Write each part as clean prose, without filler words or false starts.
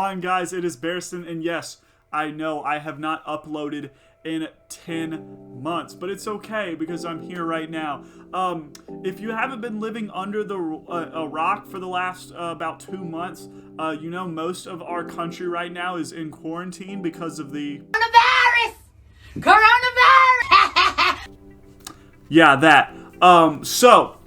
on, guys? It is Bearston, and yes, I know I have not uploaded in 10 months, but it's okay because I'm here right now. If you haven't been living under a rock for the last about 2 months, you know most of our country right now is in quarantine because of the coronavirus. Yeah, that. So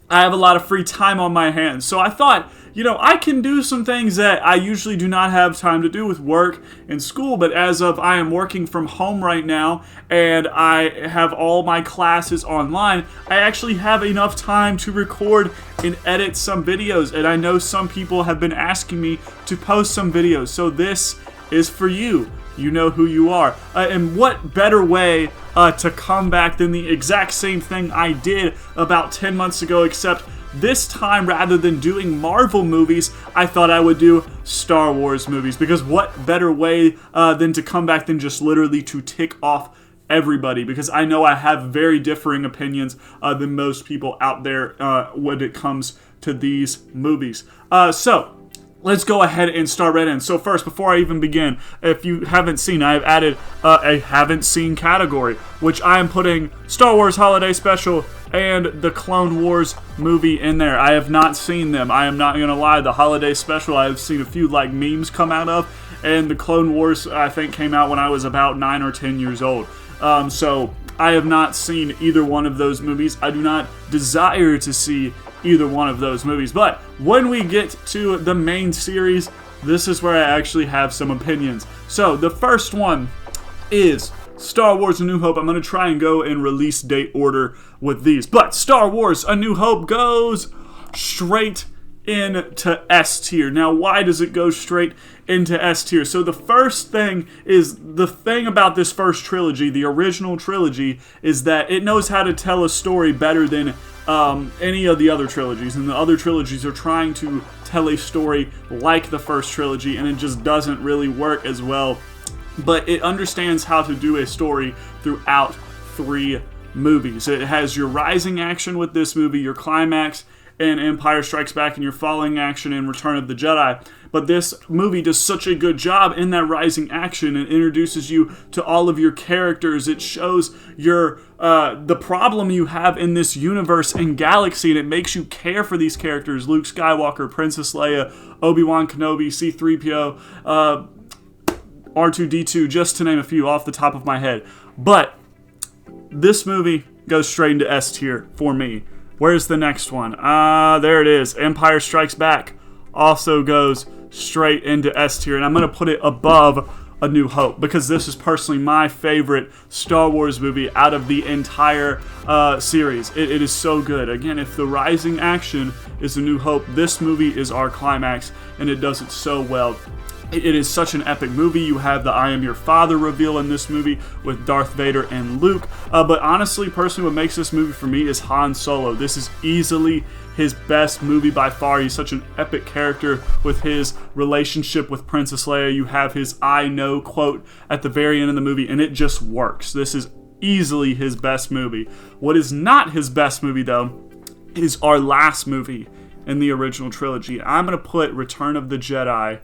I have a lot of free time on my hands, so I thought, you know, I can do some things that I usually do not have time to do with work and school, but as of I am working from home right now and I have all my classes online, I actually have enough time to record and edit some videos, and I know some people have been asking me to post some videos, so this is for you. You know who you are. And what better way to come back than the exact same thing I did about 10 months ago, except this time, rather than doing Marvel movies, I thought I would do Star Wars movies, because what better way than to come back than just literally to tick off everybody, because I know I have very differing opinions than most people out there when it comes to these movies. So let's go ahead and start right in. So first, before I even begin, if you haven't seen, I have added a haven't seen category, which I am putting Star Wars Holiday Special and the Clone Wars movie in there. I have not seen them. I am not going to lie. The Holiday Special, I have seen a few like memes come out of, and the Clone Wars, I think, came out when I was about 9 or 10 years old. So I have not seen either one of those movies. I do not desire to see either one of those movies. But when we get to the main series, this is where I actually have some opinions. So the first one is Star Wars A New Hope. I'm going to try and go in release date order with these. But Star Wars A New Hope goes straight into S tier. Now, why does it go straight into S tier? So the first thing is, the thing about this first trilogy, the original trilogy, is that it knows how to tell a story better than any of the other trilogies. And the other trilogies are trying to tell a story like the first trilogy, and it just doesn't really work as well. But it understands how to do a story throughout 3 movies. It has your rising action with this movie, your climax in Empire Strikes Back, and your falling action in Return of the Jedi. But this movie does such a good job in that rising action. It introduces you to all of your characters. It shows your the problem you have in this universe and galaxy, and it makes you care for these characters: Luke Skywalker, Princess Leia, Obi-Wan Kenobi, C-3PO, R2-D2, just to name a few off the top of my head. But this movie goes straight into S tier for me. Where's the next one? There it is. Empire Strikes Back also goes straight into S tier, and I'm going to put it above A New Hope, because this is personally my favorite Star Wars movie out of the entire series. It is so good. Again, if the rising action is A New Hope, this movie is our climax, and it does it so well. It is such an epic movie. You have the I am your father reveal in this movie with Darth Vader and Luke. But honestly, personally, what makes this movie for me is Han Solo. This is easily his best movie by far. He's such an epic character with his relationship with Princess Leia. You have his I know quote at the very end of the movie, and it just works. This is easily his best movie. What is not his best movie, though, is our last movie in the original trilogy. I'm going to put Return of the Jedi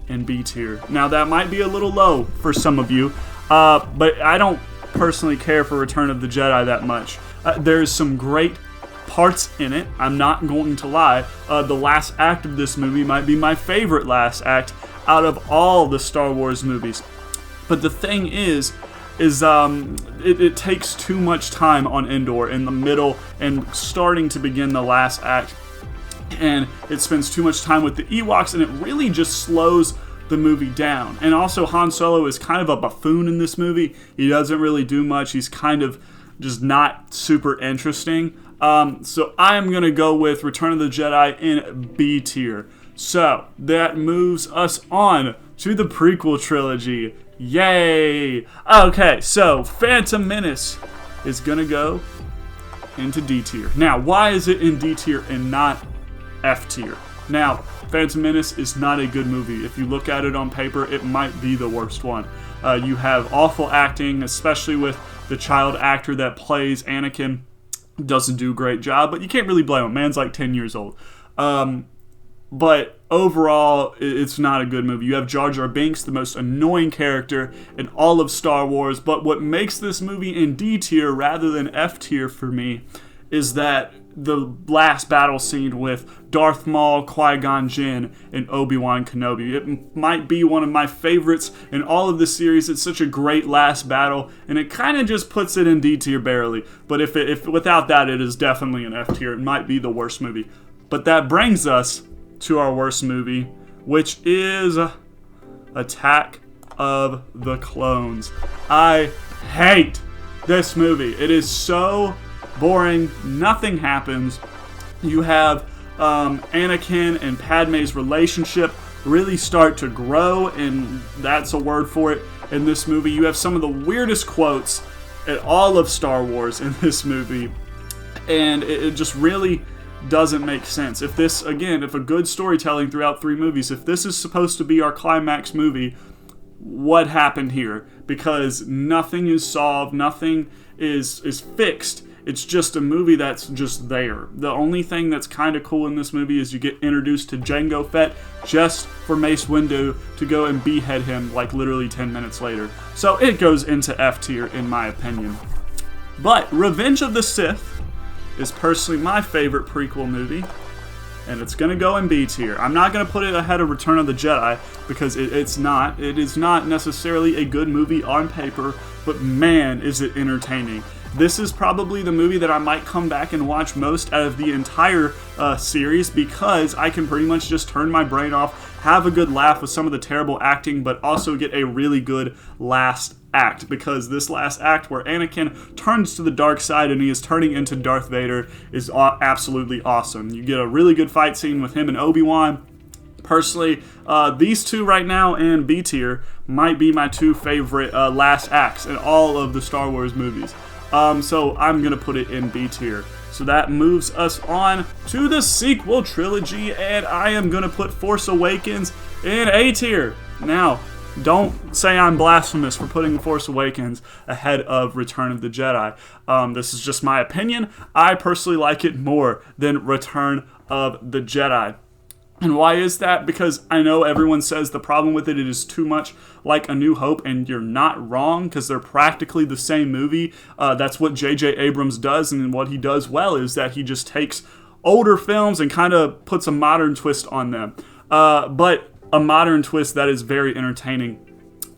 in B tier. Now, that might be a little low for some of you, but I don't personally care for Return of the Jedi that much. There's some great parts in it, I'm not going to lie. The last act of this movie might be my favorite last act out of all the Star Wars movies. But the thing is it takes too much time on Endor in the middle and starting to begin the last act. And it spends too much time with the Ewoks, and it really just slows the movie down. And also, Han Solo is kind of a buffoon in this movie. He doesn't really do much. He's kind of just not super interesting. So I'm going to go with Return of the Jedi in B tier. So that moves us on to the prequel trilogy. Yay! Okay, so Phantom Menace is going to go into D tier. Now, why is it in D tier and not F tier? Now, Phantom Menace is not a good movie. If you look at it on paper, it might be the worst one. You have awful acting, especially with the child actor that plays Anakin. Doesn't do a great job, but you can't really blame him. Man's like 10 years old. but overall, it's not a good movie. You have Jar Jar Binks, the most annoying character in all of Star Wars, but what makes this movie in D tier rather than F tier for me is that the last battle scene with Darth Maul, Qui-Gon Jinn, and Obi-Wan Kenobi. It might be one of my favorites in all of the series. It's such a great last battle, and it kind of just puts it in D tier barely. But if without that, it is definitely an F tier. It might be the worst movie. But that brings us to our worst movie, which is Attack of the Clones. I hate this movie. It is so boring. Nothing happens. You have Anakin and Padme's relationship really start to grow, and that's a word for it in this movie. You have some of the weirdest quotes in all of Star Wars in this movie, and it just really doesn't make sense. If this, again, if a good storytelling throughout 3 movies, if this is supposed to be our climax movie, what happened here? Because nothing is solved, nothing is fixed. It's just a movie that's just there. The only thing that's kind of cool in this movie is you get introduced to Jango Fett just for Mace Windu to go and behead him like literally 10 minutes later. So it goes into F tier in my opinion. But Revenge of the Sith is personally my favorite prequel movie, and it's going to go in B tier. I'm not going to put it ahead of Return of the Jedi because it's not. It is not necessarily a good movie on paper, but man, is it entertaining. This is probably the movie that I might come back and watch most out of the entire series because I can pretty much just turn my brain off, have a good laugh with some of the terrible acting, but also get a really good last act, because this last act where Anakin turns to the dark side and he is turning into Darth Vader is absolutely awesome. You get a really good fight scene with him and Obi-Wan. Personally, these two right now and B tier might be my 2 favorite last acts in all of the Star Wars movies. So I'm going to put it in B tier. So that moves us on to the sequel trilogy, and I am going to put Force Awakens in A tier. Now, don't say I'm blasphemous for putting Force Awakens ahead of Return of the Jedi. This is just my opinion. I personally like it more than Return of the Jedi. And why is that? Because I know everyone says the problem with it is too much like A New Hope, and you're not wrong, because they're practically the same movie. That's what J.J. Abrams does, and what he does well is that he just takes older films and kind of puts a modern twist on them. But a modern twist that is very entertaining.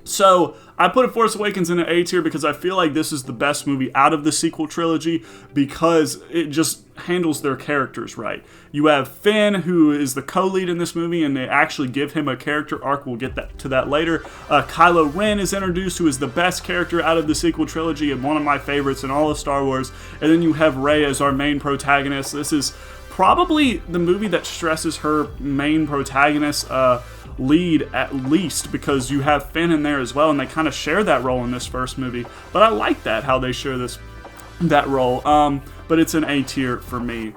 So I put Force Awakens in an A tier because I feel like this is the best movie out of the sequel trilogy because it just handles their characters right. You have Finn, who is the co-lead in this movie, and they actually give him a character arc. We'll get to that later. Kylo Ren is introduced, who is the best character out of the sequel trilogy and one of my favorites in all of Star Wars. And then you have Rey as our main protagonist. This is probably the movie that stresses her main protagonist lead at least, because you have Finn in there as well, and they kind of share that role in this first movie. But I like that, how they share that role. But it's an A tier for me.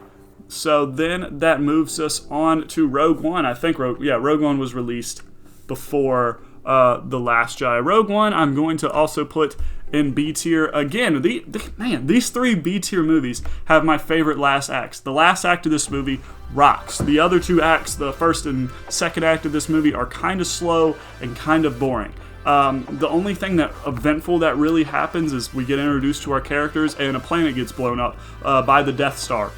So then that moves us on to Rogue One. I think Rogue One was released before The Last Jedi. Rogue One I'm going to also put in B tier. Again, these 3 B tier movies have my favorite last acts. The last act of this movie rocks. The other 2 acts, the first and second act of this movie, are kind of slow and kind of boring. The only thing that eventful that really happens is we get introduced to our characters and a planet gets blown up by the Death Star.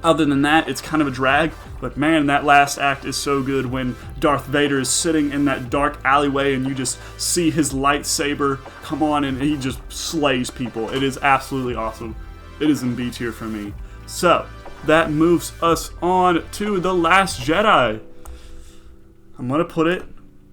Other than that, it's kind of a drag, but man, that last act is so good when Darth Vader is sitting in that dark alleyway and you just see his lightsaber come on and he just slays people. It is absolutely awesome. It is in B tier for me. So, that moves us on to The Last Jedi. I'm going to put it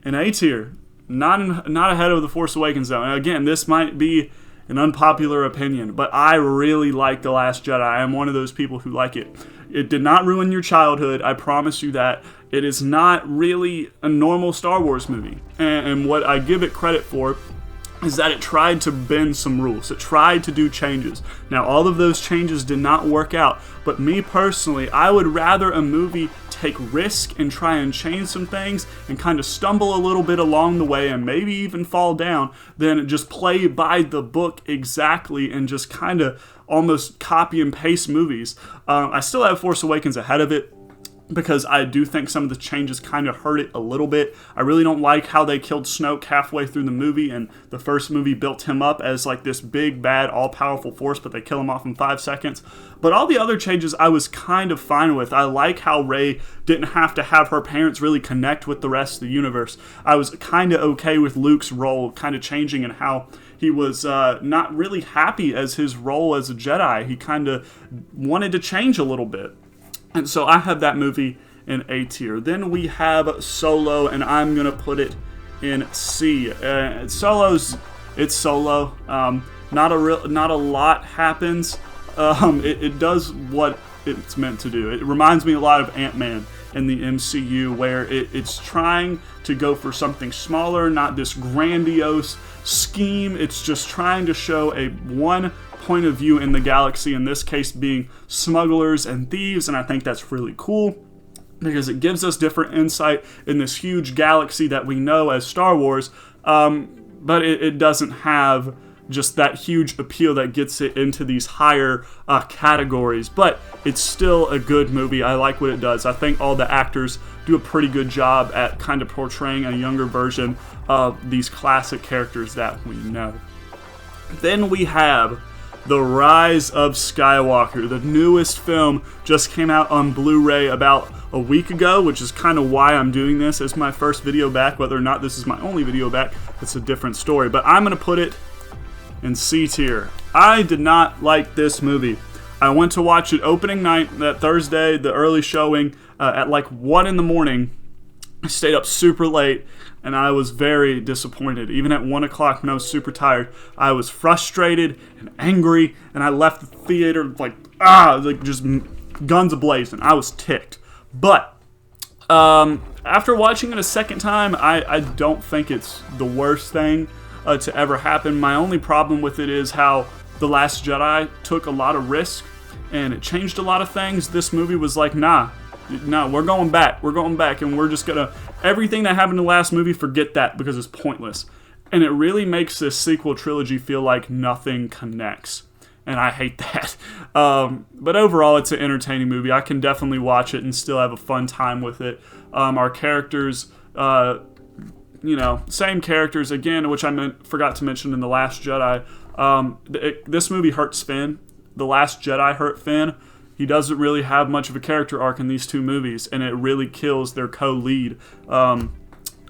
in A tier. Not ahead of The Force Awakens, though. And again, this might be an unpopular opinion, but I really like The Last Jedi. I am one of those people who like it. It did not ruin your childhood, I promise you that. It is not really a normal Star Wars movie. And what I give it credit for is that it tried to bend some rules. It tried to do changes. Now, all of those changes did not work out, but me personally, I would rather a movie take risk and try and change some things and kind of stumble a little bit along the way and maybe even fall down than just play by the book exactly and just kind of almost copy and paste movies. I still have Force Awakens ahead of it. because I do think some of the changes kind of hurt it a little bit. I really don't like how they killed Snoke halfway through the movie, and the first movie built him up as like this big, bad, all-powerful force, but they kill him off in 5 seconds. But all the other changes I was kind of fine with. I like how Rey didn't have to have her parents really connect with the rest of the universe. I was kind of okay with Luke's role kind of changing and how he was not really happy as his role as a Jedi. He kind of wanted to change a little bit. And so I have that movie in A tier. Then we have Solo, and I'm going to put it in C. It's Solo. Not a lot happens. It does what it's meant to do. It reminds me a lot of Ant-Man in the MCU, where it's trying to go for something smaller, not this grandiose scheme. It's just trying to show one point of view in the galaxy, in this case being smugglers and thieves, and I think that's really cool because it gives us different insight in this huge galaxy that we know as Star Wars, but it doesn't have just that huge appeal that gets it into these higher categories. But it's still a good movie. I like what it does. I think all the actors do a pretty good job at kind of portraying a younger version of these classic characters that we know. Then we have The Rise of Skywalker. The newest film just came out on Blu-ray about a week ago, which is kind of why I'm doing this as my first video back. Whether or not this is my only video back, it's a different story. But I'm going to put it in C tier. I did not like this movie. I went to watch it opening night, that Thursday, the early showing, at like 1 in the morning. I stayed up super late, and I was very disappointed. Even at 1 o'clock when I was super tired, I was frustrated and angry, and I left the theater like just guns a-blazing. I was ticked. But after watching it a second time, I don't think it's the worst thing to ever happen. My only problem with it is how The Last Jedi took a lot of risk, and it changed a lot of things. This movie was like, nah, we're going back, and we're just gonna, everything that happened in the last movie, forget that, because it's pointless. And it really makes this sequel trilogy feel like nothing connects, and I hate that. But overall, it's an entertaining movie. I can definitely watch it and still have a fun time with it. Our characters, same characters again, which I forgot to mention in The Last Jedi. This movie hurts Finn. The Last Jedi hurt Finn. He doesn't really have much of a character arc in these two movies, and it really kills their co-lead,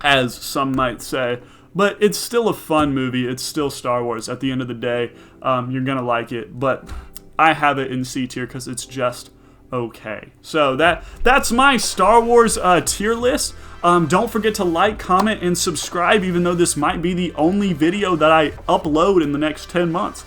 as some might say. But it's still a fun movie. It's still Star Wars. At the end of the day, you're gonna like it. But I have it in C tier because it's just okay. So that's my Star Wars tier list. Don't forget to like, comment, and subscribe, even though this might be the only video that I upload in the next 10 months.